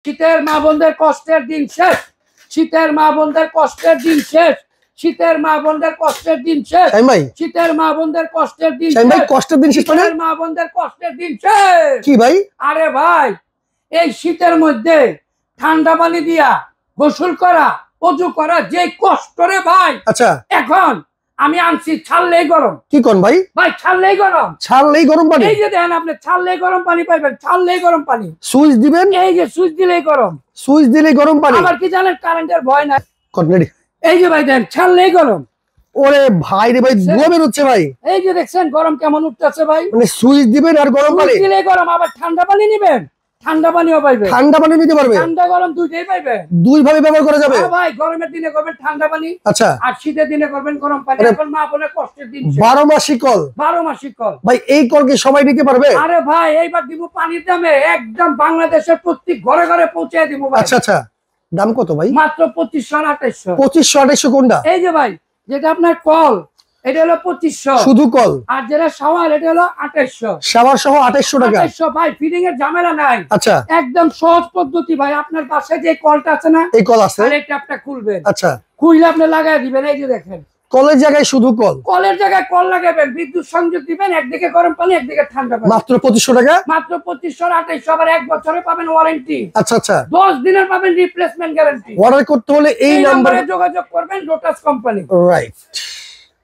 শীতের মা বোনদের কষ্টের দিন শেষ, শীতের মা বোনদের কষ্টের দিন শেষ, শীতের মা বোনদের কষ্টের দিন শেষ, শীতের মা বোনদের কষ্টের দিন শেষ, কষ্টের দিন শেষ, শীতের মা বোনদের কষ্টের দিন শেষ। কি ভাই? আরে ভাই, এই শীতের মধ্যে ঠান্ডা পানি দিয়া গোসল করা, ওযু করা যে কষ্ট রে ভাই। আচ্ছা, এখন আমি আনছি ছাড়লেই গরম। কি কোন ভাই? ভাই ছাড়লেই গরম, ছাড়লেই গরম পানি। এই যে দেখেন আপনি, ছাড়লেই গরম পানি পাইবেন, ছাড়লেই গরম পানি। সুইচ দিবেন, এই যে সুইচ দিলেই গরম, সুইচ দিলেই গরম পানি। আবার কি জানেন, কারেন্টের ভয় নাই। কটনেডি, এই যে ভাই দেন, ছাড়লেই গরম। ওরে ভাই রে ভাই, ধোঁয়া বের হচ্ছে ভাই। এই যে দেখছেন গরম কেমন উঠতেছে ভাই। মানে সুইচ দিবেন আর গরম পানি দিলেই গরম। আবার ঠান্ডা পানি নিবেন, ঠান্ডা পানিও পাইবে, ঠান্ডা পানি নিতে পারবে, ঠান্ডা গরম দুইটাই পাইবে, দুই ভাবে ব্যবহার করা যাবে। ভাই গরমের দিনে করবেন ঠান্ডা পানি, আচ্ছা, আর শীতের দিনে করবেন গরম পানি। এখন মা বোনের কষ্টের দিন, 12 মাসি কল, 12 মাসিক কল। ভাই এই কল কি সবাই নিতে পারবে? আরে ভাই এইবার দিব পানির দামে একদম বাংলাদেশের প্রত্যেক ঘরে ঘরে পৌঁছে দিব ভাই। আচ্ছা আচ্ছা, দাম কত ভাই? মাত্র 2500 আর 2800। 2500 2800 কোনটা? এই যে ভাই, যেটা আপনার কল এটা হলো 2500 শুধু কল, আর যেটা শাওয়ার এটা হলো 2800। শাওয়ার সহ 2800 টাকা। 2800 ভাই, ফিটিং এর ঝামেলা নাই। আচ্ছা, একদম সহজ পদ্ধতি ভাই। আপনার পাশে যে কলটা আছে না, এই কল আছে, আর এই ট্যাপটা খুলবেন, আচ্ছা, খুলে আপনি লাগাই দিবেন। এই যে দেখেন, কলের জায়গায় শুধু কল, কলের জায়গায় কল লাগাবেন, বিদ্যুৎ সংযোগ দিবেন, একদিকে গরম পানি একদিকে ঠান্ডা পানি। মাত্র 2500 টাকা। মাত্র 2500 আর 2800। আবার 1 বছরে পাবেন ওয়ারেন্টি। আচ্ছা আচ্ছা, 10 দিনের পাবেন রিপ্লেসমেন্ট গ্যারান্টি। অর্ডার করতে হলে এই নম্বরে যোগাযোগ করবেন, লোটাস কোম্পানি। রাইট।